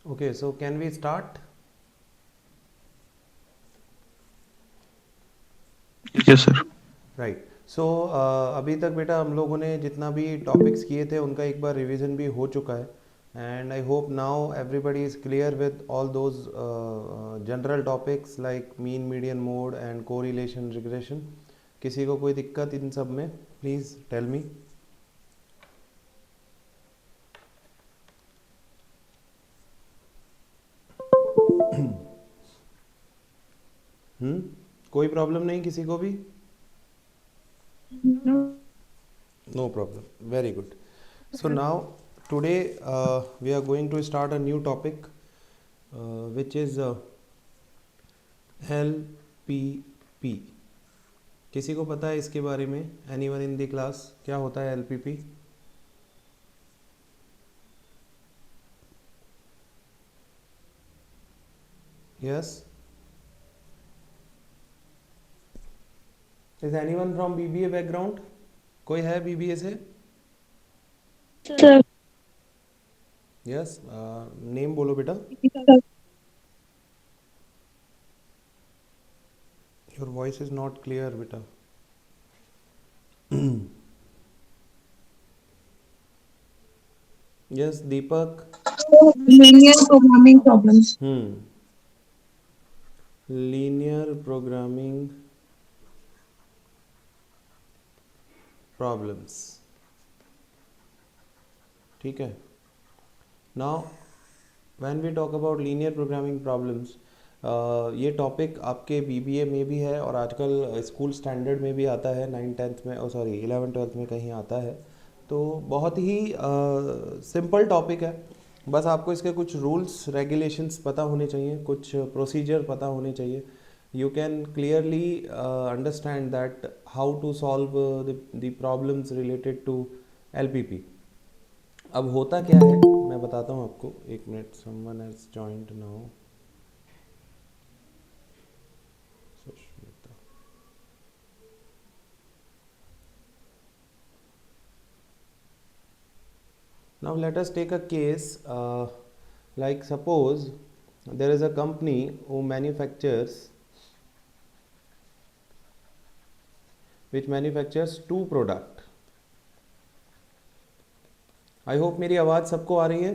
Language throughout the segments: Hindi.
Okay, so can we start? Yes sir. Right. So अभी तक बेटा हम लोगों ने जितना भी टॉपिक्स किए थे उनका एक बार रिवीजन भी हो चुका है, and I hope now everybody is clear with all those general topics like mean median mode and correlation regression. किसी को कोई दिक्कत इन सब में? Please tell me. कोई प्रॉब्लम नहीं किसी को भी? No problem. Very good. So now today we are going to start a new topic which is LPP. किसी को पता है इसके बारे में? Anyone in the class? क्या होता है LPP? Yes. Is anyone from BBA background? कोई है BBA से? Sir Yes. नेम बोलो बेटा. Your voice is not clear बेटा. Yes, Deepak. Linear programming problems. Linear programming problems. ठीक है. Now when we talk about linear programming problems, ये टॉपिक आपके बीबीए में भी है और आजकल स्कूल स्टैंडर्ड में भी आता है, 9th-10th में, ओ सॉरी 11th-12th में कहीं आता है. तो बहुत ही सिंपल टॉपिक है. बस आपको इसके कुछ रूल्स रेगुलेशंस पता होने चाहिए, कुछ प्रोसीजर पता होने चाहिए. You can clearly understand that how to solve the problems related to LPP. अब होता क्या है मैं बताता हूँ आपको. एक minute. Someone has joined now. Sushmita. Now let us take a case like suppose there is a company who manufactures two product. I hope मेरी आवाज़ सबको आ रही है.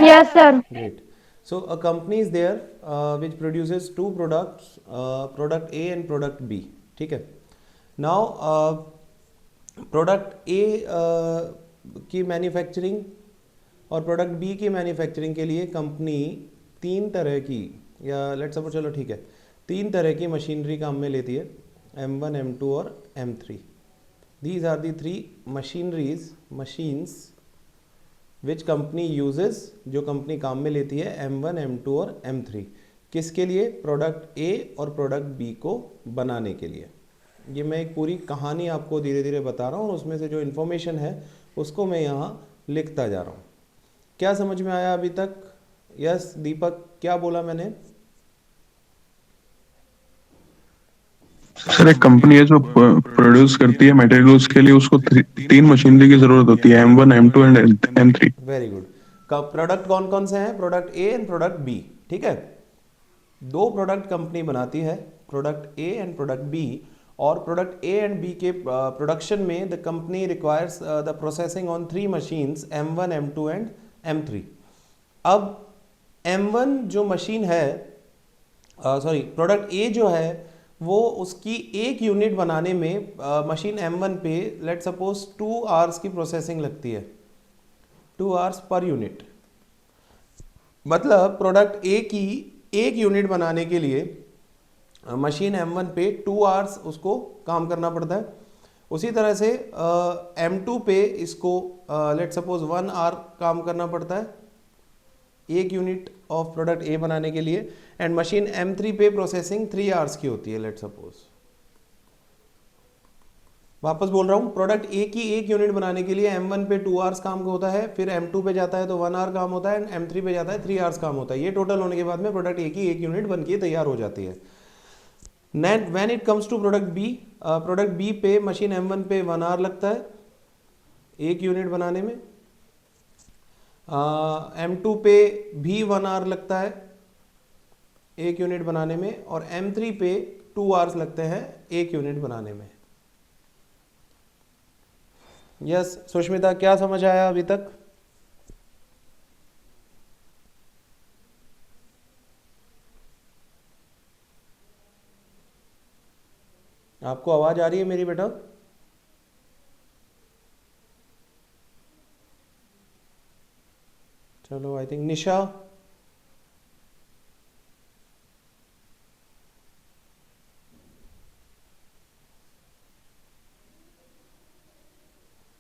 Yes sir. Great. So a company is there which produces two products, product A and product B. ठीक है. Now प्रोडक्ट ए की मैन्युफैक्चरिंग और प्रोडक्ट बी की मैन्युफैक्चरिंग के लिए कंपनी तीन तरह की, या लेट्स सपोज, चलो ठीक है, तीन तरह की मशीनरी काम में लेती है, M1, M2 और M3. These are the three machines which company uses, जो कंपनी काम में लेती है M1, M2 और M3. किसके लिए? प्रोडक्ट ए और प्रोडक्ट बी को बनाने के लिए. ये मैं एक पूरी कहानी आपको धीरे धीरे बता रहा हूँ और उसमें से जो इन्फॉर्मेशन है उसको मैं यहाँ लिखता जा रहा हूँ. क्या समझ में आया अभी तक? यस दीपक, क्या बोला मैंने? सर एक कंपनी है जो प्रोड्यूस करती है मटेरियल, उसके लिए उसको तीन मशीनरी की जरूरत होती है, M1, M2 and M3. Very good. Product कौन कौन से हैं? Product A and product B. ठीक है. दो प्रोडक्ट कंपनी बनाती है, product A and product B. और प्रोडक्ट ए एंड बी के प्रोडक्शन में the company requires the processing on three machines M1, M2 and M3. अब M1 जो मशीन है, सॉरी प्रोडक्ट ए जो है, वो उसकी एक यूनिट बनाने में मशीन M1 पे लेट सपोज 2 आवर्स की प्रोसेसिंग लगती है. 2 आवर्स पर यूनिट. मतलब प्रोडक्ट ए की एक यूनिट बनाने के लिए मशीन M1 पे 2 आवर्स उसको काम करना पड़ता है. उसी तरह से M2 पे इसको लेट सपोज 1 आवर काम करना पड़ता है एक यूनिट ऑफ प्रोडक्ट ए बनाने के लिए. एंड मशीन M3 पे प्रोसेसिंग 3 आवर्स की होती है लेट सपोज. वापस बोल रहा हूँ, प्रोडक्ट ए की एक यूनिट बनाने के लिए M1 पे 2 आवर्स काम होता है, फिर M2 पे जाता है तो 1 आवर काम होता है, एंड M3 पे जाता है 3 आवर्स काम होता है. ये टोटल होने के बाद में प्रोडक्ट ए की एक यूनिट बन के तैयार हो जाती है. When it comes to product B पे मशीन M1 पे 1 आवर लगता है एक यूनिट बनाने में। M2 पे भी 1 आवर लगता है एक यूनिट बनाने में, और M3 पे 2 आवर्स लगते हैं एक यूनिट बनाने में। यस सुष्मिता, क्या समझ आया अभी तक? आपको आवाज आ रही है मेरी बेटा? चलो, I think Nisha.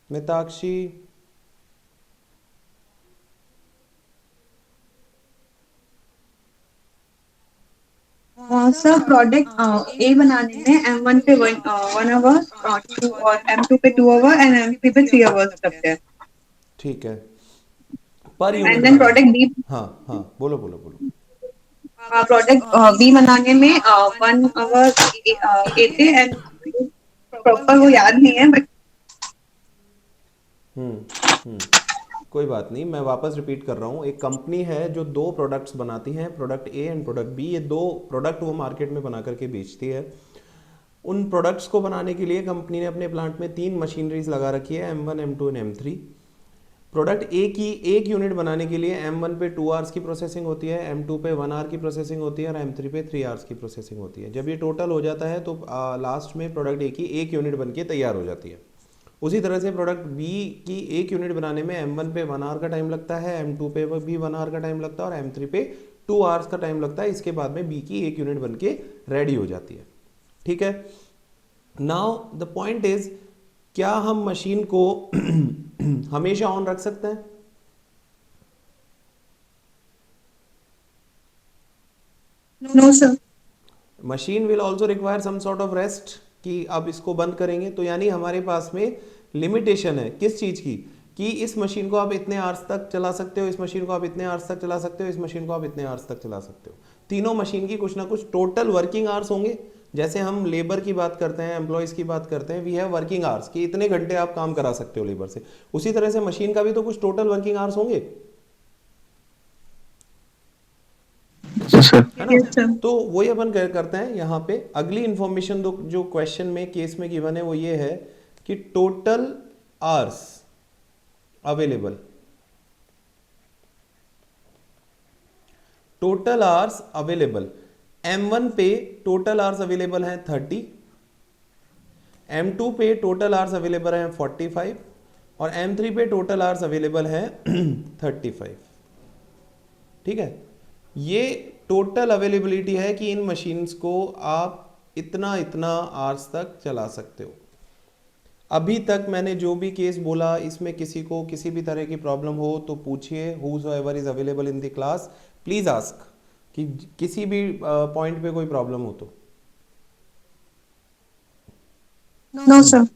Mitakshi. Sir product A बनाने में M1 पे 1 आवर, 2 और M2 पे 2 आवर एंड M3 पे 3 आवर्स लगते हैं। ठीक है, पर यूनिट एंड देन बनाने। प्रोडक्ट बी हाँ हाँ, बोलो बोलो बोलो। प्रोडक्ट बी बनाने में 1 आवर ए थे एंड प्रॉपर वो याद नहीं है बट हम्म। कोई बात नहीं, मैं वापस रिपीट कर रहा हूँ। एक कंपनी है जो दो प्रोडक्ट्स बनाती है, product A and product B. ये दो प्रोडक्ट वो मार्केट में बना करके बेचती है। उन प्रोडक्ट्स को बनाने के लिए कंपनी ने अपने प्लांट में 3 मशीनरीज लगा रखी है, M1 M2 and M3। Product ए की एक यूनिट बनाने के लिए M1 पे 2 आवर्स की प्रोसेसिंग होती है, M2 पे 1 आवर की प्रोसेसिंग होती है और M3 पे 3 आवर्स की प्रोसेसिंग होती है। जब ये टोटल हो जाता है तो लास्ट में प्रोडक्ट ए की एक यूनिट बन के तैयार हो जाती है। उसी तरह से प्रोडक्ट बी की एक यूनिट बनाने में M1 पे 1 आवर का टाइम लगता है, M2 पे भी 1 आवर का टाइम लगता है और M3 पे 2 आवर्स का टाइम लगता है। इसके बाद में बी की एक यूनिट बन के रेडी हो जाती है। ठीक है, नाउ द पॉइंट इज, क्या हम मशीन को हमेशा ऑन रख सकते हैं? No sir. Machine will also require some sort of rest, कि अब इसको बंद करेंगे तो यानी हमारे पास में लिमिटेशन है किस चीज की, कि इस मशीन को आप इतने आवर्स तक चला सकते हो, इस मशीन को आप इतने आवर्स तक चला सकते हो, इस मशीन को आप इतने आवर्स तक चला सकते हो। तीनों मशीन की कुछ ना कुछ टोटल वर्किंग आवर्स होंगे। जैसे हम लेबर की बात करते हैं, एम्प्लॉयज की बात करते हैं, वी हैव वर्किंग आवर्स कि इतने घंटे आप काम करा सकते हो लेबर से। उसी तरह से मशीन का भी तो कुछ टोटल वर्किंग आवर्स होंगे, सर है ना? Yes sir. तो वही अपन करते हैं यहाँ पे। अगली इंफॉर्मेशन जो क्वेश्चन में केस में गिवन है वो ये है कि total hours available, total hours available. M1 पे टोटल आवर्स अवेलेबल हैं 30, M2 पे टोटल आवर्स अवेलेबल हैं 45 और M3 पे टोटल आवर्स अवेलेबल हैं 35। ठीक है, ये टोटल अवेलेबिलिटी है कि इन मशीन्स को आप इतना इतना आवर्स तक चला सकते हो। अभी तक मैंने जो भी केस बोला, इसमें किसी को किसी भी तरह की प्रॉब्लम हो तो पूछिए। Whoever is available in the class please ask, कि किसी भी पॉइंट पे कोई प्रॉब्लम हो तो। No sir.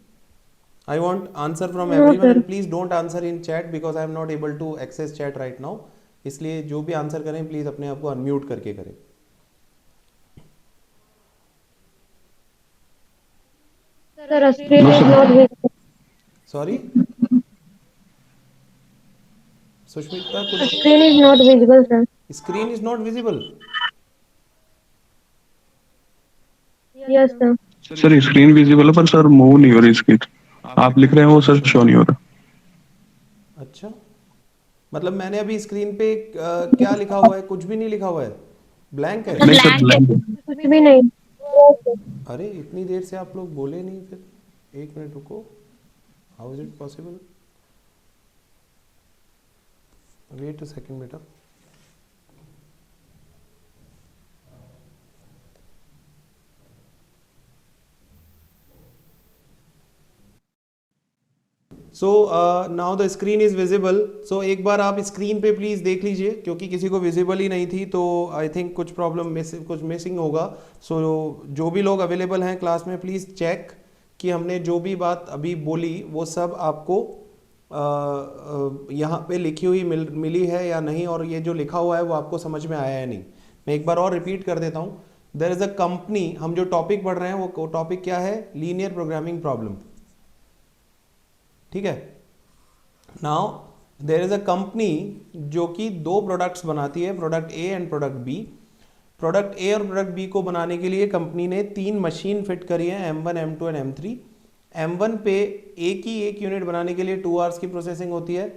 I want answer from no everyone सर। and please don't answer in chat because I am not able to access chat right now। इसलिए जो भी आंसर करें प्लीज अपने आप को अनम्यूट करके करें। Sir screen is not visible. Sorry Sushmita, कुछ screen is not visible sir. Screen is not visible. Yes sir. Sir screen visible है पर सर मूव नहीं हो रही स्क्रीन। आप लिख रहे हैं वो सर शो नहीं हो रहा। अच्छा, मतलब मैंने अभी स्क्रीन पे क्या लिखा हुआ है? कुछ भी नहीं लिखा हुआ है, ब्लैंक है। नहीं सर ब्लैंक है। कुछ भी नहीं। अरे इतनी देर से आप लोग बोले नहीं, फिर एक मिनट रुको। How is it possible? Wait a second बेटा। So now the screen is visible. So एक बार आप स्क्रीन पे प्लीज देख लीजिए, क्योंकि किसी को विजिबल ही नहीं थी तो आई थिंक कुछ प्रॉब्लम कुछ मिसिंग होगा। सो जो भी लोग अवेलेबल हैं क्लास में प्लीज चेक कि हमने जो भी बात अभी बोली वो सब आपको यहाँ पे लिखी हुई मिली है या नहीं, और ये जो लिखा हुआ है वो आपको समझ में आया है नहीं। मैं एक बार और रिपीट कर देता हूँ देयर इज अ कंपनी, हम जो टॉपिक पढ़ रहे हैं वो टॉपिक क्या है, लीनियर प्रोग्रामिंग प्रॉब्लम, ठीक है। Now there is a company जो कि दो प्रोडक्ट्स बनाती है, product A and product B. Product A और प्रोडक्ट बी को बनाने के लिए कंपनी ने 3 मशीन फिट करी है, M1 M2 and M3। M1 पे एक यूनिट बनाने के लिए 2 आवर्स की प्रोसेसिंग होती है,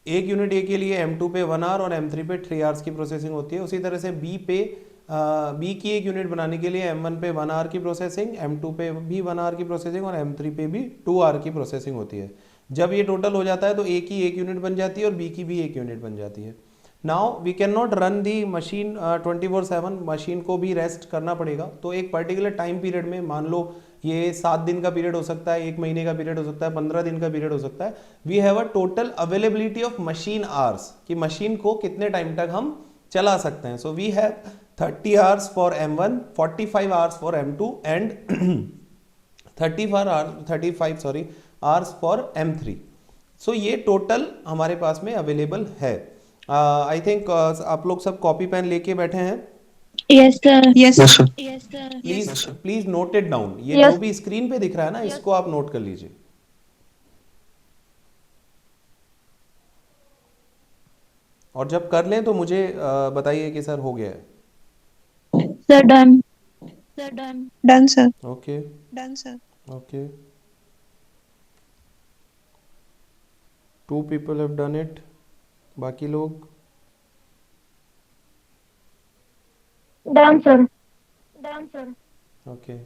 एक यूनिट ए के लिए M2 पे 1 आवर और M3 पे 3 आवर्स की प्रोसेसिंग होती है। उसी तरह से बी पे बी की एक यूनिट बनाने के लिए M1 पे 1 आवर की प्रोसेसिंग, M2 पे भी 1 आवर की प्रोसेसिंग और M3 पे भी 2 आवर की प्रोसेसिंग होती है। जब ये टोटल हो जाता है तो ए की एक यूनिट बन जाती है और बी की भी एक यूनिट बन जाती है। Now we can not run the machine 24/7, machine को भी रेस्ट करना पड़ेगा। तो एक पर्टिकुलर टाइम पीरियड में, मान लो ये 7 दिन का पीरियड हो सकता है, 1 महीने का पीरियड हो सकता है, 15 दिन का पीरियड हो सकता है। We have a total availability of machine hours, कि मशीन को कितने टाइम तक हम चला सकते हैं। So we have 30 hours for M1, 45 hours for M2 and 35 hours for M3। सो ये टोटल हमारे पास में अवेलेबल है। आई थिंक आप लोग सब कॉपी पेन लेके बैठे हैं। Yes, sir. Yes, yes sir. Sir. Please please note it down. ये Yes. जो भी स्क्रीन पे दिख रहा है ना, इसको आप नोट कर लीजिए। और जब कर लें तो मुझे बताइए कि सर हो गया है। Sir, done. Done, sir. Okay okay, 2 people have done it, बाकी लोग? Done, sir. Okay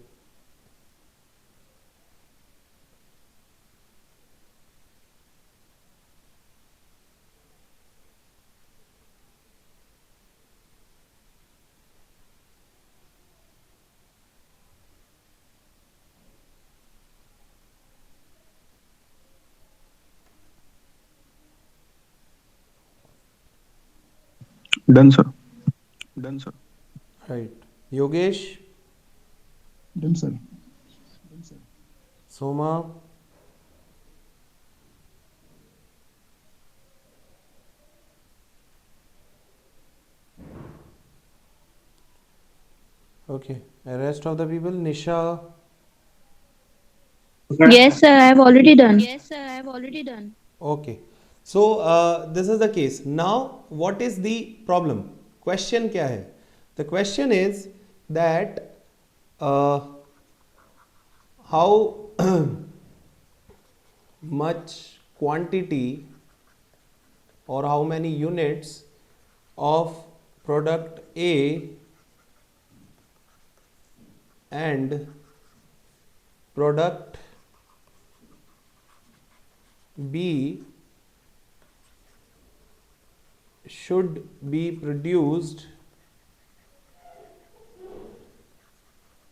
done sir. Right. Yogesh, done sir. Soma, okay, rest of the people? Nisha? Yes, sir. I have already done. Okay, so this is the case. Now what is the problem? Question क्या है? The question is that how much quantity or how many units of product A and product B should be produced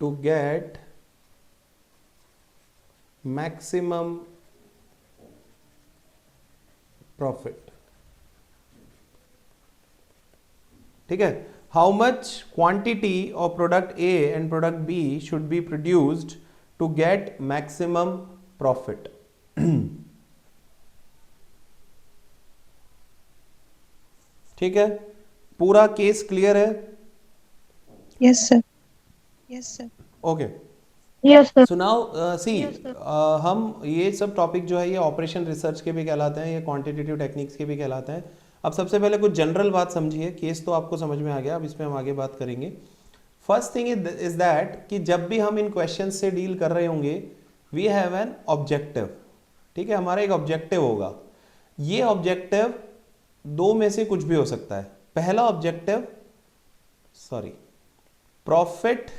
to get maximum profit? ठीक है, how much quantity of product A and product B should be produced to get maximum profit? ठीक है, पूरा केस क्लियर है? Yes, sir. Okay, Yes, sir. So now see, हम ये सब टॉपिक जो है ये ऑपरेशन रिसर्च के भी कहलाते हैं, ये क्वांटिटेटिव टेक्निक्स के भी कहलाते हैं। अब सबसे पहले कुछ जनरल बात समझिए, केस तो आपको समझ में आ गया, अब इस पे हम आगे बात करेंगे। फर्स्ट थिंग इज दैट कि जब भी हम इन क्वेश्चन से डील कर रहे होंगे, वी हैव एन ऑब्जेक्टिव। ठीक है, हमारा एक ऑब्जेक्टिव होगा। ये ऑब्जेक्टिव दो में से कुछ भी हो सकता है। पहला ऑब्जेक्टिव, प्रॉफिट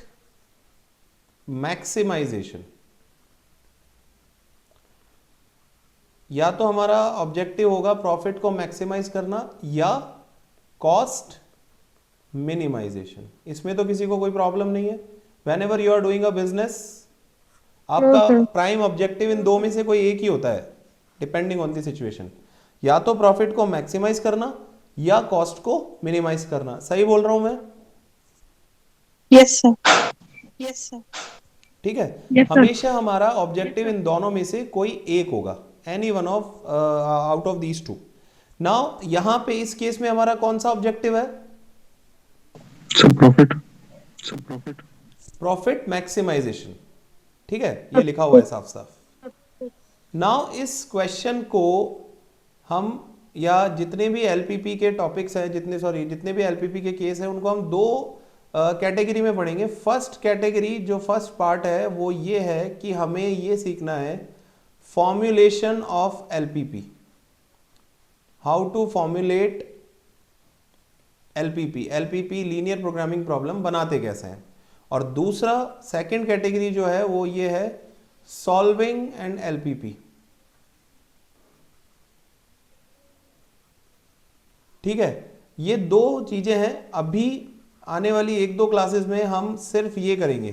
मैक्सिमाइजेशन, या तो हमारा ऑब्जेक्टिव होगा प्रॉफिट को मैक्सिमाइज करना या कॉस्ट मिनिमाइजेशन। इसमें तो किसी को कोई प्रॉब्लम नहीं है। Whenever you are doing a business, आपका प्राइम ऑब्जेक्टिव इन दो में से कोई एक ही होता है, डिपेंडिंग ऑन द सिचुएशन। या तो प्रॉफिट को मैक्सिमाइज करना या कॉस्ट को मिनिमाइज करना। सही बोल रहा हूं मैं? Yes, sir. ठीक है, Yes, sir. हमेशा हमारा ऑब्जेक्टिव इन दोनों में से कोई एक होगा, any one of out of these two. Now यहां पे इस केस में हमारा कौन सा ऑब्जेक्टिव है? Sir profit. सब प्रॉफिट। प्रॉफिट मैक्सिमाइजेशन, ठीक है, ये लिखा हुआ है साफ साफ। नाउ इस क्वेश्चन को हम, या जितने भी एलपीपी के टॉपिक्स हैं, जितने भी एलपीपी के केस हैं, उनको हम दो कैटेगरी में पढ़ेंगे। फर्स्ट कैटेगरी, जो फर्स्ट पार्ट है, वो ये है कि हमें ये सीखना है formulation of LPP, how to formulate LPP, LPP linear programming problem बनाते कैसे हैं। और दूसरा सेकंड कैटेगरी जो है वो ये है सॉल्विंग एंड एलपीपी, ठीक है। ये दो चीजें हैं। अभी आने वाली एक दो क्लासेस में हम सिर्फ ये करेंगे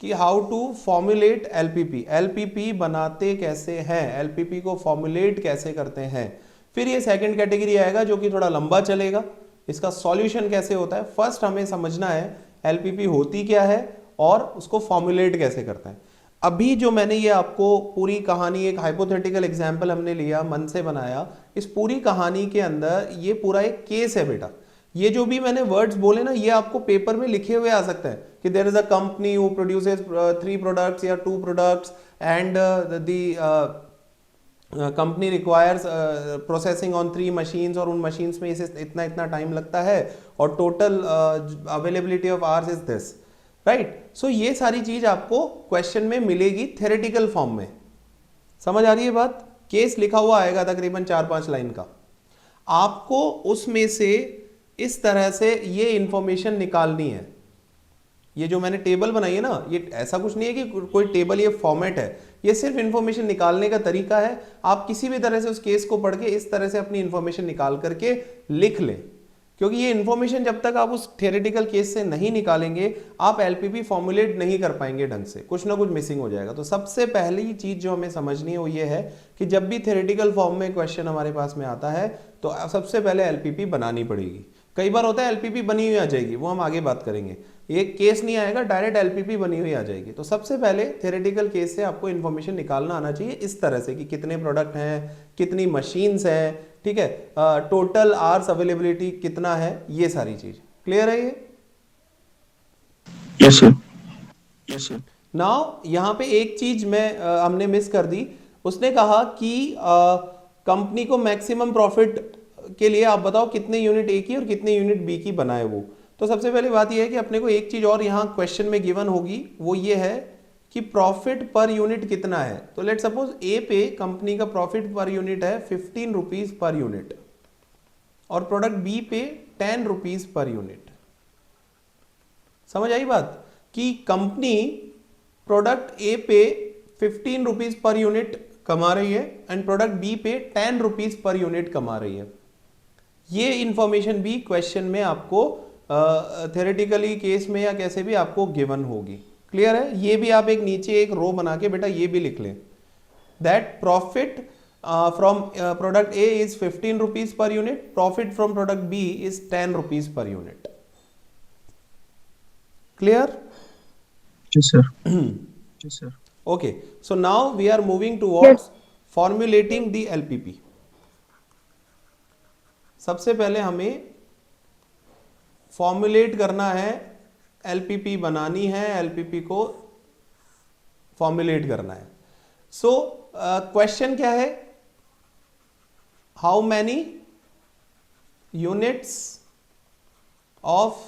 कि how to formulate LPP, LPP बनाते कैसे हैं, एलपीपी को फॉर्मुलेट कैसे करते हैं। फिर ये सेकंड कैटेगरी आएगा जो कि थोड़ा लंबा चलेगा, इसका सॉल्यूशन कैसे होता है। फर्स्ट हमें समझना है एलपीपी होती क्या है और उसको फॉर्मुलेट कैसे करते हैं। अभी जो मैंने ये आपको पूरी कहानी, एक हाइपोथेटिकल एग्जाम्पल हमने लिया, मन से बनाया, इस पूरी कहानी के अंदर ये पूरा एक केस है बेटा। ये जो भी मैंने वर्ड्स बोले ना, ये आपको पेपर में लिखे हुए आ सकता है कि there is a company who produces 3 products या 2 products and the company requires processing on 3 machines, और उन मशीन्स में इसे इतना इतना टाइम लगता है, और total availability of hours is this, right. So ये सारी चीज आपको क्वेश्चन में मिलेगी थ्योरेटिकल फॉर्म में। समझ आ रही है बात। केस लिखा हुआ आएगा तकरीबन 4-5 लाइन का, आपको उसमें से इस तरह से ये इंफॉर्मेशन निकालनी है। ये जो मैंने टेबल बनाई है ना, ये ऐसा कुछ नहीं है कि कोई टेबल ये फॉर्मेट है, ये सिर्फ इंफॉर्मेशन निकालने का तरीका है। आप किसी भी तरह से उस केस को पढ़ के इस तरह से अपनी इंफॉर्मेशन निकाल करके लिख लें, क्योंकि ये इंफॉर्मेशन जब तक आप उस थियोरेटिकल केस से नहीं निकालेंगे, आप एलपीपी फॉर्मुलेट नहीं कर पाएंगे ढंग से, कुछ ना कुछ मिसिंग हो जाएगा। तो सबसे पहली चीज जो हमें समझनी है वो ये है कि जब भी थियोरेटिकल फॉर्म में क्वेश्चन हमारे पास में आता है तो सबसे पहले एलपीपी बनानी पड़ेगी। कई बार होता है एलपीपी बनी हुई आ जाएगी, वो हम आगे बात करेंगे। ये केस नहीं आएगा, डायरेक्ट एलपीपी बनी हुई आ जाएगी। तो सबसे पहले थियोरेटिकल केस से आपको इन्फॉर्मेशन निकालना आना चाहिए इस तरह से कि कितने प्रोडक्ट हैं, कितनी मशीन्स हैं, ठीक है, टोटल आवर्स अवेलेबिलिटी कितना है, ये सारी चीज क्लियर है। ये yes sir, yes sir. Now यहाँ पे एक चीज हमने मिस कर दी। उसने कहा कि कंपनी को मैक्सिमम प्रॉफिट के लिए आप बताओ कितने यूनिट ए की और कितने यूनिट बी की बनाए वो। तो सबसे पहली बात यह है कि अपने को एक चीज और यहाँ क्वेश्चन में गिवन होगी, वो ये है कि प्रॉफिट पर यूनिट कितना है। तो लेट सपोज ए पे कंपनी का प्रॉफिट पर यूनिट है 15 रुपीज पर यूनिट, और प्रोडक्ट बी पे 10 रुपीज पर यूनिट। समझ आई बात कि कंपनी प्रोडक्ट ए पे 15 रुपीज पर यूनिट कमा रही है एंड प्रोडक्ट बी पे 10 रुपीज पर यूनिट कमा रही है। ये इंफॉर्मेशन भी क्वेश्चन में आपको थ्योरेटिकली केस में या कैसे भी आपको गिवन होगी। क्लियर है। ये भी आप एक नीचे एक रो बना के बेटा ये भी लिख लें, that profit from product A is 15 rupees per unit, profit from product B is 10 rupees per unit. Clear? Yes sir, yes sir. Okay, so now we are moving towards formulating the LPP. सबसे पहले हमें फॉर्मुलेट करना है, LPP बनानी है, LPP को फॉर्मुलेट करना है। सो क्वेश्चन क्या है, how many units of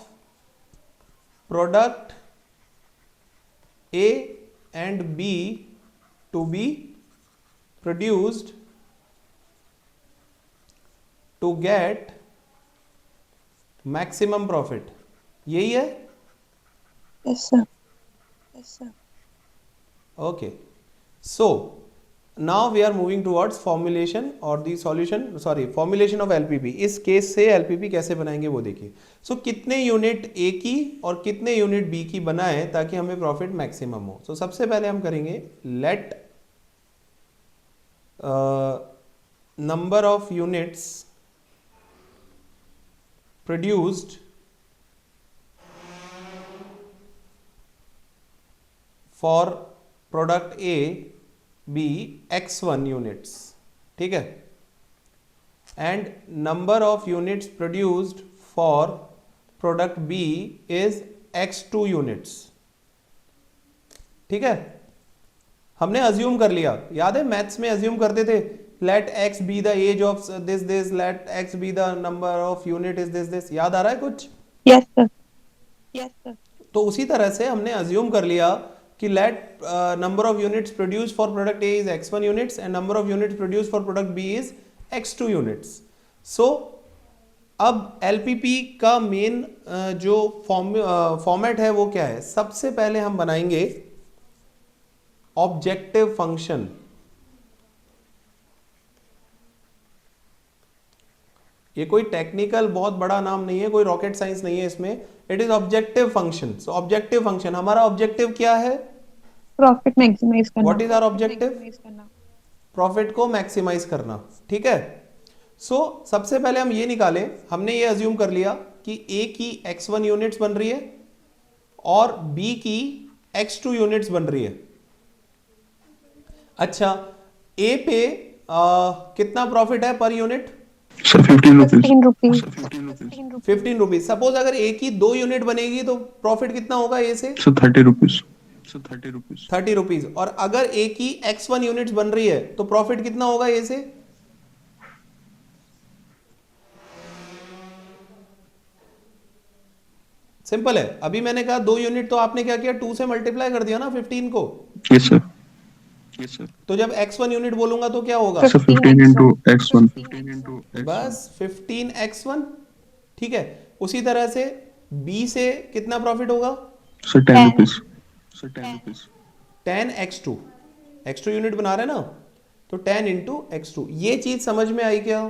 product A and B to be produced to get maximum profit, यही है। Yes sir. Yes sir. Okay, so now we are moving towards formulation or the solution, sorry, formulation of LPP। इस केस से LPP कैसे बनाएंगे वो देखिए। सो कितने यूनिट A की और कितने यूनिट B की बनाए ताकि हमें प्रॉफिट मैक्सिमम हो। सो सबसे पहले हम करेंगे let number of units produced for product A be x1 units, ठीक है, and number of units produced for product B is x2 units. ठीक है, हमने अज्यूम कर लिया, याद है मैथ्स में अज्यूम करते थे, let x be the age of this, let x be the number of unit is this, याद आ रहा है कुछ? Yes sir, yes sir. तो उसी तरह से हमने अज्यूम कर लिया कि let number of units produce for product A is x1 units and number of units produce for product B is x2 units. So अब एलपीपी का मेन जो फॉर्मेट है वो क्या है? सबसे पहले हम बनाएंगे ऑब्जेक्टिव फंक्शन। ये कोई टेक्निकल बहुत बड़ा नाम नहीं है, कोई रॉकेट साइंस नहीं है इसमें, it is objective function. So objective function, हमारा ऑब्जेक्टिव क्या है? प्रॉफिट मैक्सिमाइज करना। What is our objective? Profit को मैक्सिमाइज करना। ठीक है, सो सबसे पहले हम ये निकालें, हमने ये अज्यूम कर लिया कि ए की x1 यूनिट्स बन रही है और बी की x2 यूनिट्स बन रही है। अच्छा, ए पे कितना प्रॉफिट है per unit? Sir 15 rupees. 15 rupees. Suppose अगर ए की 2 यूनिट बनेगी तो प्रॉफिट कितना होगा ए से? Sir 30 rupees. 30 रुपीज। और अगर ए की x1 यूनिट्स बन रही है तो प्रॉफिट कितना होगा ए से? सिंपल है, अभी मैंने कहा 2 यूनिट, तो आपने क्या किया, 2 से मल्टीप्लाई कर दिया ना 15 को। Yes sir. तो जब x1 यूनिट बोलूंगा तो क्या होगा? Sir 15 into x1। बस 15x1। ठीक है, उसी तरह से b से कितना प्रॉफिट होगा? Sir 10 rupees. 10x2, x2 unit बना रहे ना, तो 10 into x2। ये चीज समझ में आई क्या?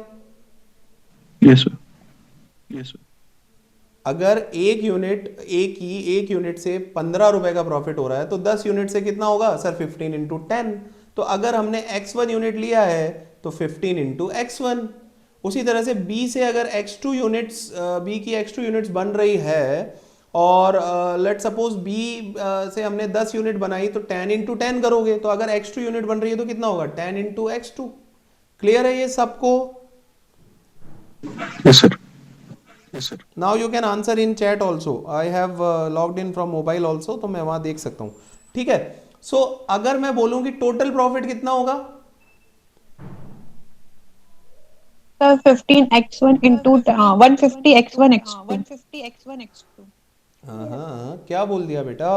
Yes sir. अगर एक यूनिट से 15 रुपए का प्रॉफिट हो रहा है तो 10 यूनिट से कितना होगा? Sir 15 into 10। तो अगर हमने x1 यूनिट लिया है तो 15 into x1। उसी तरह से b से अगर x2 यूनिट्स, b की x2 यूनिट्स बन रही है और लेट सपोज b से हमने 10 यूनिट बनाई तो 10 into 10 करोगे, तो अगर x2 यूनिट बन रही है तो कितना होगा? 10 into x2। क्लियर है ये सबको? Yes sir. Now you can answer in chat also. I have logged in from mobile also, तो मैं वहां देख सकता हूं। ठीक है, सो अगर मैं बोलूं कि टोटल प्रॉफिट कितना होगा? Sir 15x1 into 150x1 x2। हाँ, क्या बोल दिया बेटा?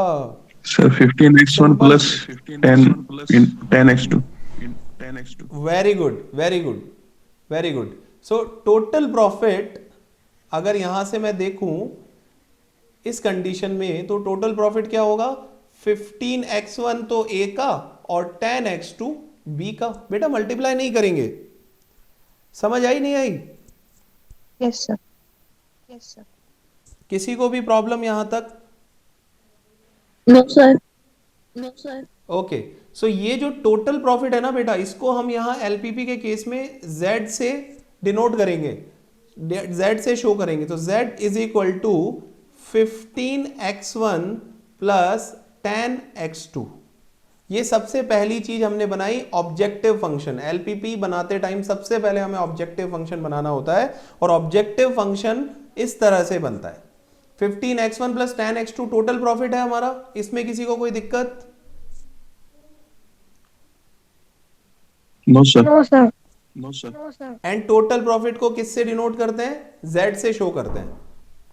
Sir 15x1 plus 10x2। Very good, very good, very good. So total profit अगर यहां से मैं देखूं इस कंडीशन में तो टोटल प्रॉफिट क्या होगा? 15x1 तो ए का और 10x2 बी का। बेटा मल्टीप्लाई नहीं करेंगे, समझ आई नहीं आई? Yes sir, yes sir. किसी को भी प्रॉब्लम यहां तक? No sir. ओके, सो ये जो टोटल प्रॉफिट है ना बेटा, इसको हम यहां एलपीपी के केस में z से डिनोट करेंगे, z से शो करेंगे। तो z is equal to 15x1 plus 10x2। ये सबसे पहली चीज हमने बनाई, ऑब्जेक्टिव फंक्शन। एलपीपी बनाते टाइम सबसे पहले हमें ऑब्जेक्टिव फंक्शन बनाना होता है और ऑब्जेक्टिव फंक्शन इस तरह से बनता है। 15x1 plus 10x2 total profit है हमारा। इसमें किसी को कोई दिक्कत? No sir. And total profit को किससे डिनोट करते हैं? z से शो करते हैं।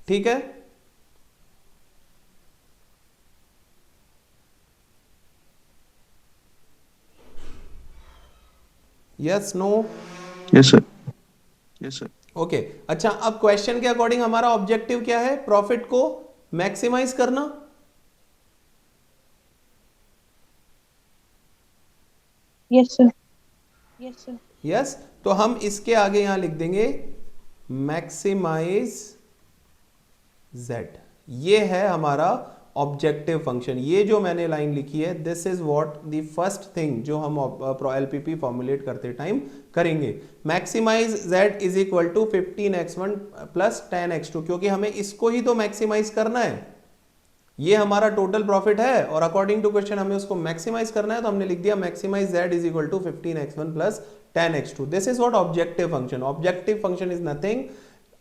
ठीक है, yes no? Yes sir. Okay, अच्छा अब क्वेश्चन के अकॉर्डिंग हमारा ऑब्जेक्टिव क्या है? प्रॉफिट को मैक्सिमाइज करना। Yes sir, yes sir. Yes, तो हम इसके आगे यहां लिख देंगे मैक्सिमाइज z। ये है हमारा ऑब्जेक्टिव फंक्शन। ये जो मैंने लाइन लिखी है, this is what the first thing जो हम एलपीपी फॉर्मुलेट करते टाइम करेंगे। Maximize z is equal to 15x1 plus 10x2, क्योंकि हमें इसको ही तो मैक्सिमाइज करना है। ये हमारा टोटल प्रॉफिट है और अकॉर्डिंग टू क्वेश्चन हमें उसको मैक्सिमाइज करना है, तो हमने लिख दिया maximize z is equal to 15x1 plus 10x2। This is what objective function. Objective function is nothing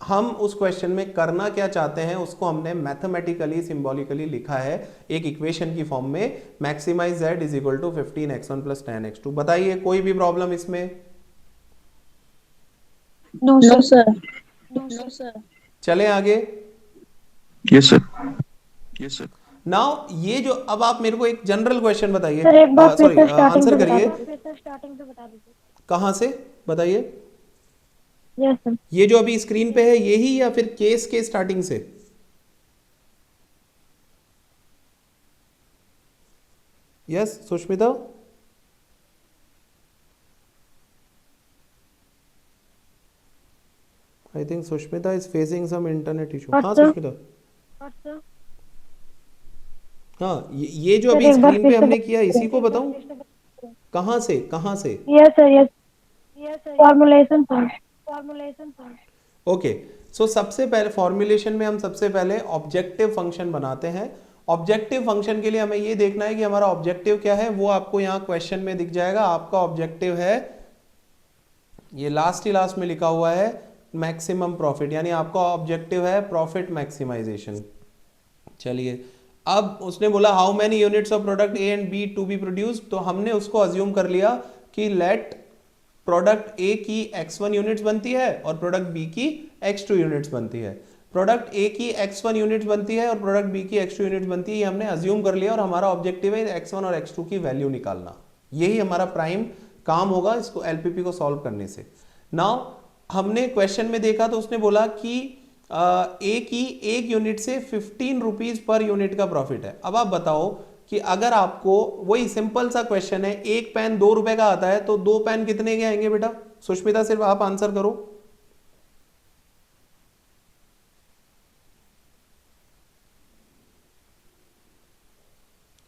हम उस क्वेश्चन में करना क्या चाहते हैं उसको हमने मैथमेटिकली सिंबॉलिकली लिखा है एक इक्वेशन की फॉर्म में, maximize z is equal to 15x1 plus 10x2। बताइए कोई भी प्रॉब्लम इसमें? No No, sir. sir. No, sir. चले आगे। Yes sir. Yes sir. Now ये जो, अब आप मेरे को एक जनरल क्वेश्चन बताइए, सर एक बार फिर सॉरी से स्टार्टिंग आंसर से बता करिए। दीजिए। कहाँ से बताइए? Yes sir. ये जो अभी स्क्रीन पे है यही, या फिर केस के स्टार्टिंग से? Yes Sushmita? I think Sushmita is facing some internet issue. हाँ सर। सुष्मिता, हाँ ये जो सर, अभी एक बार स्क्रीन फिर पे से हमने किया इसी को बताऊं? कहाँ से कहाँ से? Yes sir, yes formulation sir. Okay, so सबसे पहले फॉर्मुलेशन में हम सबसे पहले ऑब्जेक्टिव फंक्शन बनाते हैं। ऑब्जेक्टिव फंक्शन के लिए हमें ये देखना है कि हमारा ऑब्जेक्टिव क्या है, वो आपको यहाँ क्वेश्चन में दिख जाएगा। आपका ऑब्जेक्टिव है, ये लास्ट ही लास्ट में लिखा हुआ है, मैक्सिमम प्रॉफिट, यानी आपका ऑब्जेक्टिव है प्रॉफिट मैक्सिमाइजेशन। चलिए, अब उसने बोला how many units of product A and B to be produce, तो हमने उसको अज्यूम कर लिया कि लेट प्रोडक्ट ए की x1 यूनिट्स बनती है और प्रोडक्ट बी की x2 यूनिट्स बनती है। प्रोडक्ट ए की x1 यूनिट्स बनती है और प्रोडक्ट बी की x2 यूनिट्स बनती है, ये हमने अज्यूम कर लिया और हमारा ऑब्जेक्टिव है x1 और x2 की वैल्यू निकालना। यही हमारा प्राइम काम होगा इसको एलपीपी को सॉल्व करने से। नाउ हमने क्वेश्चन में देखा तो उसने बोला कि ए की एक यूनिट से 15 रुपीज पर यूनिट का प्रॉफिट है। अब आप बताओ कि अगर आपको, वही सिंपल सा क्वेश्चन है, एक पेन 2 रुपए का आता है तो 2 पेन कितने के आएंगे बेटा? सुष्मिता सिर्फ आप आंसर करो।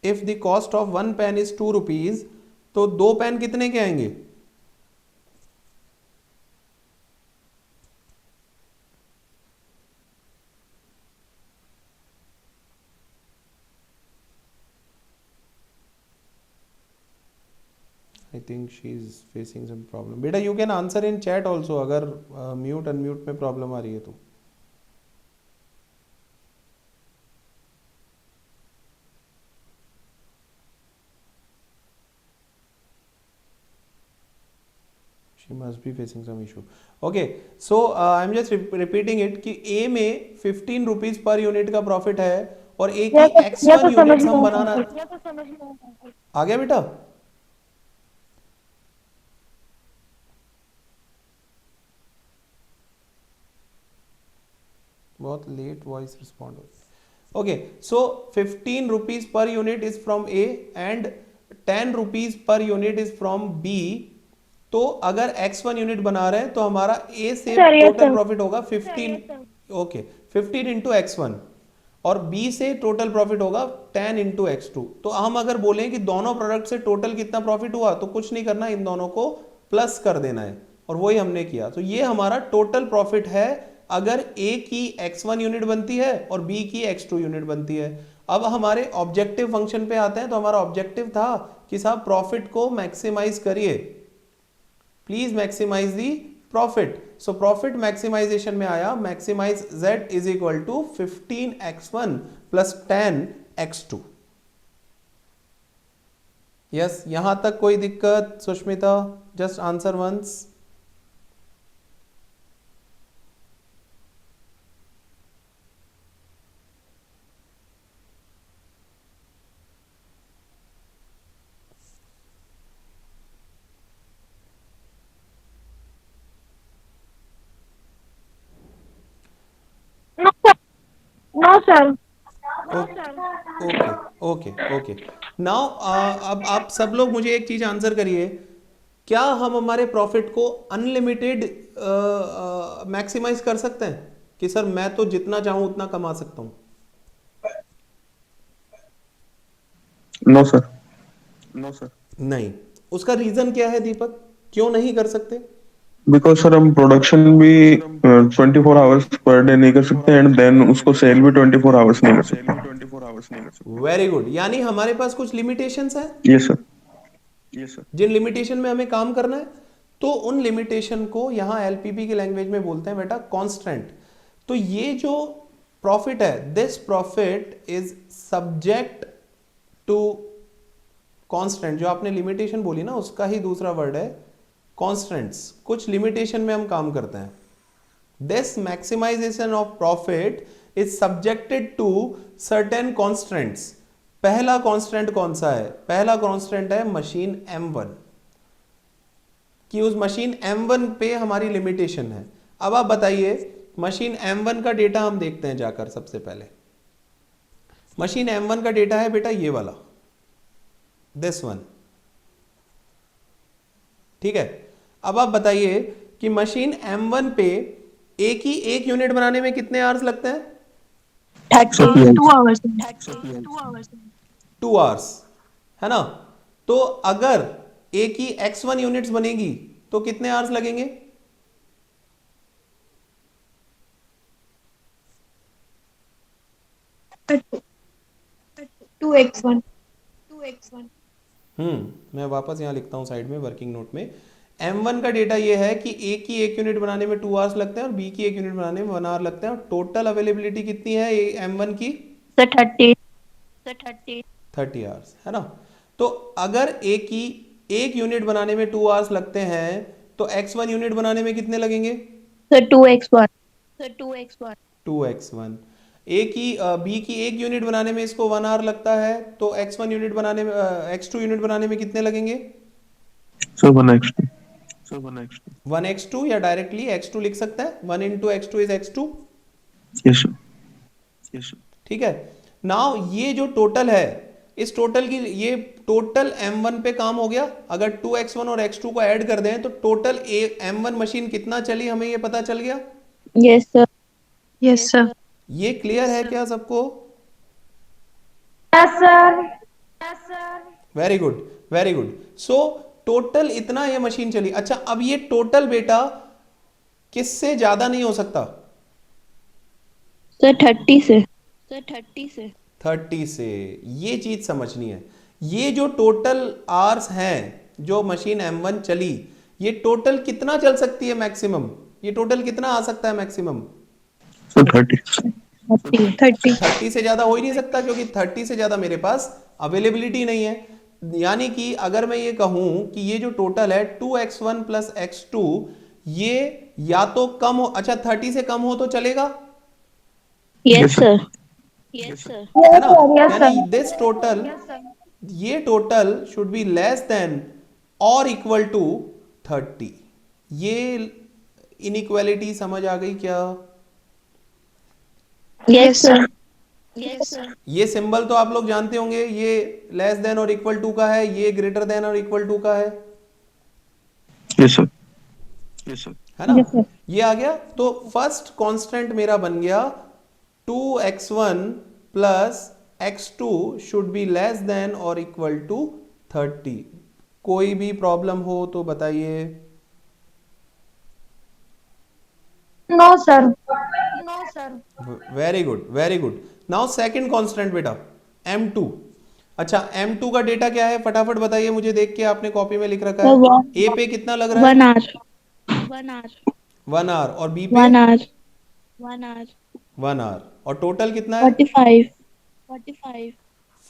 If the cost of 1 pen is 2 rupees तो 2 पेन कितने के आएंगे? I think she is facing some problem. बेटा you can answer in chat also, अगर म्यूट अनम्यूट में प्रॉब्लम आ रही है तो। She must be facing some issue. Okay, so I'm just repeating it कि A में 15 रुपीज पर यूनिट का प्रॉफिट है और A की x1 यूनिट्स हम बनाना। आ गया बेटा? बहुत लेट वॉइस रिस्पॉन्ड हो। Okay, so 15 rupees per unit is from A and 10 rupees per unit is from B. तो अगर x1 यूनिट बना रहे हैं तो हमारा ए से टोटल प्रॉफिट होगा 15। ओके, 15 इंटू x1 और बी से टोटल प्रॉफिट होगा 10 इंटू x2। तो हम अगर बोलें कि दोनों प्रोडक्ट से टोटल कितना प्रॉफिट हुआ तो कुछ नहीं करना, इन दोनों को प्लस कर देना है और वही हमने किया। तो ये हमारा टोटल प्रॉफिट है अगर A की x1 यूनिट बनती है और B की x2 यूनिट बनती है। अब हमारे ऑब्जेक्टिव फंक्शन पे आते हैं। तो हमारा ऑब्जेक्टिव था कि साहब प्रॉफिट को मैक्सिमाइज करिए, please maximize the profit. So profit maximization में आया maximize z is equal to 15x1 plus 10x2। Yes, यहां तक कोई दिक्कत Sushmita? Just answer once. No sir. Okay okay okay. Now अब आप सब लोग मुझे एक चीज आंसर करिए, क्या हम हमारे प्रॉफिट को अनलिमिटेड मैक्सिमाइज कर सकते हैं कि सर मैं तो जितना चाहूं उतना कमा सकता हूं? No sir. No sir. नहीं। उसका रीजन क्या है दीपक, क्यों नहीं कर सकते? बिकॉज सर हम प्रोडक्शन भी 24 आवर्स पर डे नहीं कर सकते एंड देन उसको सेल भी 24 आवर्स नहीं कर सकते। वेरी गुड, यानी हमारे पास कुछ लिमिटेशंस हैं। Yes sir. Yes sir. जिन लिमिटेशन में हमें काम करना है तो उन लिमिटेशन को यहाँ एलपीपी की लैंग्वेज में बोलते हैं बेटा कॉन्स्टेंट। तो ये जो प्रॉफिट है, this profit is subject to constant, जो आपने लिमिटेशन बोली ना उसका ही दूसरा वर्ड है कांस्टेंट्स, कुछ लिमिटेशन में हम काम करते हैं। This maximization of profit is subjected to certain constants. पहला कांस्टेंट कौन सा है? पहला कांस्टेंट है मशीन M1, कि उस मशीन M1 पे हमारी लिमिटेशन है। अब आप बताइए, मशीन M1 का डेटा हम देखते हैं जाकर। सबसे पहले मशीन M1 का डेटा है बेटा ये वाला, दिस वन, ठीक है। अब आप बताइए कि मशीन M1 पे एक यूनिट बनाने में कितने आवर्स लगते हैं? 2 hours. 2 आवर्स, है ना। तो अगर एक ही X1 यूनिट्स बनेगी तो कितने आवर्स लगेंगे? 2x1. मैं वापस यहां लिखता हूं साइड में वर्किंग नोट में। M1 का डेटा ये है कि एक की एक यूनिट बनाने में 2 आवर्स लगते हैं और B की एक यूनिट बनाने में 1 आवर लगते हैं। और टोटल अवेलेबिलिटी कितनी है M1 की? Sir, 30. 30 आवर्स, है ना। तो अगर एक की एक यूनिट बनाने में 2 आवर्स लगते हैं तो X1 यूनिट बनाने में कितने लगेंगे? Sir, 2x1. 2x1। एक ही B की एक यूनिट बनाने में इसको 1 आवर लगता है, तो X1 यूनिट बनाने में X2 यूनिट बनाने में कितने लगेंगे? So 1x2. 1x2, या डायरेक्टली x2 लिख सकते हैं। 1 into x two is x2, Yes, sir. ठीक है। नाउ ये जो टोटल है, इस टोटल की, ये टोटल M1 पे काम हो गया। अगर 2x1 और x2 को ऐड कर दें तो टोटल M1 मशीन कितना चली, हमें ये पता चल गया। Yes, sir. Yes, sir. ये क्लियर है क्या सबको? Yes, sir. Very good, very good. So total इतना ये मशीन चली। अच्छा, अब ये टोटल बेटा किससे ज्यादा नहीं हो सकता? Sir, 30 से. 30 से। ये चीज समझनी है। ये जो टोटल आवर्स हैं जो मशीन M1 चली, ये टोटल कितना चल सकती है मैक्सिमम? ये टोटल कितना आ सकता है मैक्सिमम? So 30. 30 से ज्यादा हो ही नहीं सकता, क्योंकि 30 से ज्यादा मेरे पास अवेलेबिलिटी नहीं है। यानी कि अगर मैं ये कहूं कि ये जो टोटल है 2x1 प्लस x2, ये या तो कम हो, अच्छा 30 से कम हो तो चलेगा, Yes, sir. है ना। Yes, sir. यानी दिस टोटल, ये total should be less than और इक्वल टू 30। ये इनइक्वालिटी समझ आ गई क्या? Yes, sir. ये सिंबल तो आप लोग जानते होंगे, ये लेस देन और इक्वल टू का है, ये ग्रेटर देन और इक्वल टू का है Yes, sir. है ना। Yes, sir. ये आ गया। तो फर्स्ट कांस्टेंट मेरा बन गया 2x1 plus x2 should be less than और इक्वल टू 30। कोई भी प्रॉब्लम हो तो बताइए। No, sir. Very good, very good. Now second constant बेटा M2। अच्छा, M2 का डेटा क्या है फटाफट बताइए मुझे, देख के आपने कॉपी में लिख रखा है। ए पे कितना लग रहा है? 1 hour. 1 आवर। और बी पे 1 hour. 1 आवर। और टोटल कितना है? 45.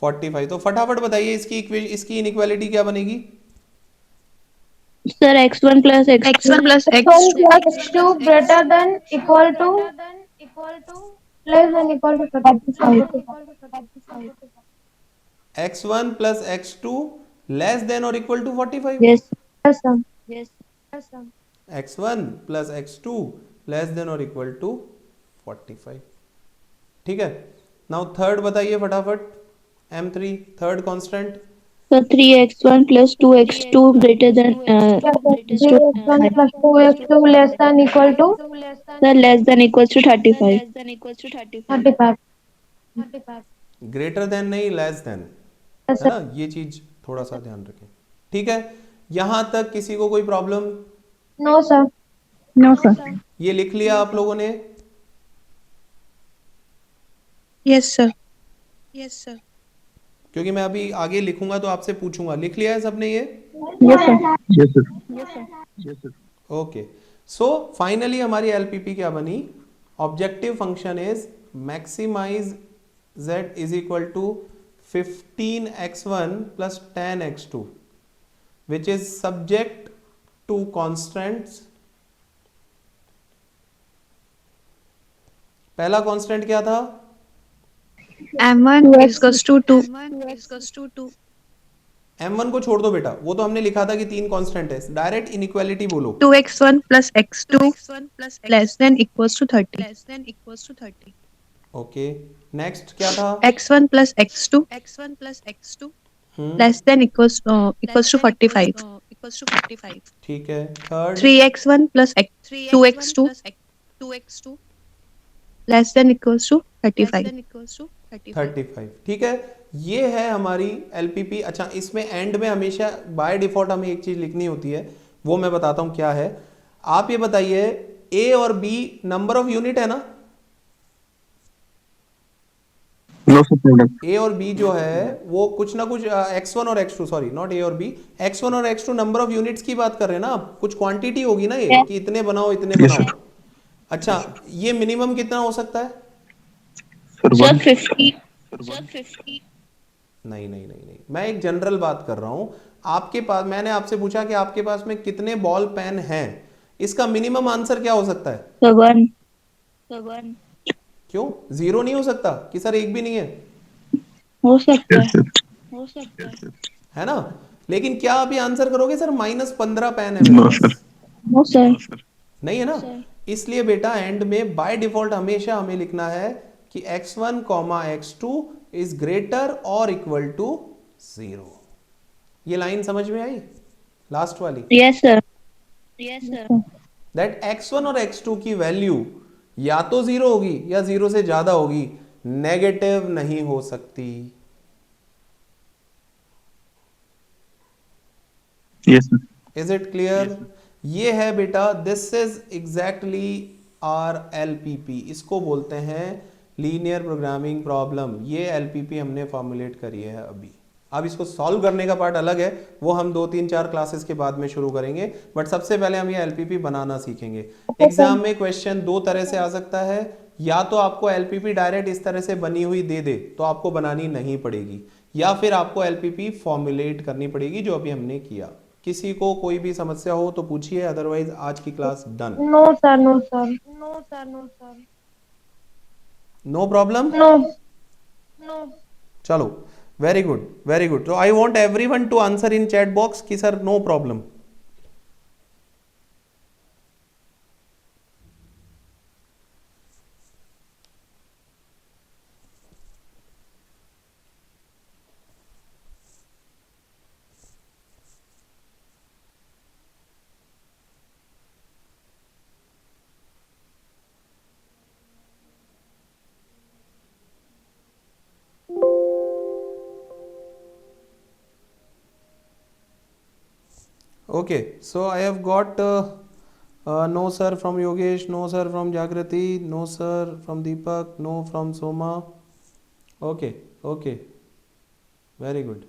45। तो फटाफट बताइए इसकी इनइक्वालिटी क्या बनेगी? Sir, x1 plus x2 greater than equal to less than equal to 45. x1 plus x2 less than और equal to 45। Yes. Yes, sir. x1 plus x2 less than और इक्वल टू 45। ठीक है। नाउ थर्ड बताइए फटाफट, M3 third constant. So 3x1 plus 2x2 greater than 3x1 plus 2x2 less than equal to sir less than equals to 35. 35. Greater than नहीं, लेस देन, Yes, है sir. ना। ये चीज थोड़ा सा ध्यान रखें। ठीक है, यहां तक किसी को कोई problem? No, sir. No, sir. ये लिख लिया आप लोगों ने? Yes, sir. क्योंकि मैं अभी आगे लिखूंगा तो आपसे पूछूंगा। लिख लिया है सबने ये? Yes, sir. Yes, sir. Okay. So finally हमारी एलपीपी क्या बनी? Objective function is maximize z is equal to 15x1 plus 10x2 which is subject to constants. पहला कांस्टेंट क्या था? M1 is equals to 2. m1 को छोड़ दो बेटा, वो तो हमने लिखा था कि 3 कांस्टेंट है. डायरेक्ट इनइक्वालिटी बोलो. 2x1 plus x2 less than equals to 30. Okay, next क्या था? x1 plus x2 less than equals to 45. ठीक है. Third 3x1 plus 2x2 less than equals to 35. 35. ठीक है, ये है हमारी एलपीपी. अच्छा, इसमें एंड में हमेशा बाय डिफॉल्ट हमें एक चीज लिखनी होती है, वो मैं बताता हूं क्या है. आप ये बताइए, ए और बी नंबर ऑफ यूनिट है ना? No sir product. ए और बी जो है वो कुछ ना कुछ x1 और x2, सॉरी नॉट ए और बी, x1 और x2 नंबर ऑफ यूनिट्स की बात कर रहे हैं ना आप. कुछ क्वांटिटी होगी ना ये, कि इतने बनाओ इतने Yes, बनाओ. अच्छा, ये मिनिमम कितना हो सकता है? Sir sir 1. 50. नहीं नहीं नहीं नहीं, मैं एक जनरल बात कर रहा हूं. आपके पास, मैंने आपसे पूछा कि आपके पास में कितने बॉल पेन हैं. इसका मिनिमम आंसर क्या हो सकता है? सर 1 क्यों 0 नहीं हो सकता कि सर एक भी नहीं है? हो सकता यस है. सर. है ना? लेकिन क्या आप ये आंसर करोगे सर -15 पेन है नो मेरे सर. पास? No sir. नहीं है ना? इसलिए बेटा एंड में बाय डिफॉल्ट हमेशा हमें लिखना है कि x1 x2 इज ग्रेटर और इक्वल टू 0. ये लाइन समझ में आई? लास्ट वाली, यस सर. दैट x1 और x2 की वैल्यू या तो 0 होगी या 0 से ज्यादा होगी, नेगेटिव नहीं हो सकती. Yes sir. Is it clear? ये है बेटा, this is exactly our LPP. इसको बोलते हैं लीनियर प्रोग्रामिंग प्रॉब्लम. ये एलपीपी हमने फॉर्मुलेट करी है अभी. अब इसको सॉल्व करने का पार्ट अलग है, वो हम 2-3-4 क्लासेस के बाद में शुरू करेंगे. बट सबसे पहले हम ये एलपीपी बनाना सीखेंगे. एग्जाम में क्वेश्चन दो तरह से आ सकता है. या तो आपको एलपीपी डायरेक्ट इस तरह से बनी हुई दे दे तो आपको बनानी नहीं पड़ेगी, या फिर आपको एलपीपी फॉर्मुलेट करनी पड़ेगी, जो अभी हमने किया. किसी को कोई भी समस्या हो तो पूछिए, अदरवाइज आज की class done. No sir. No problem. No. चलो, वेरी गुड वेरी गुड. तो I want everyone to answer in chat box कि sir no problem. Okay, so I have got no sir from Yogesh, no sir from Jagrati, no sir from Deepak, no from Soma. Okay, very good.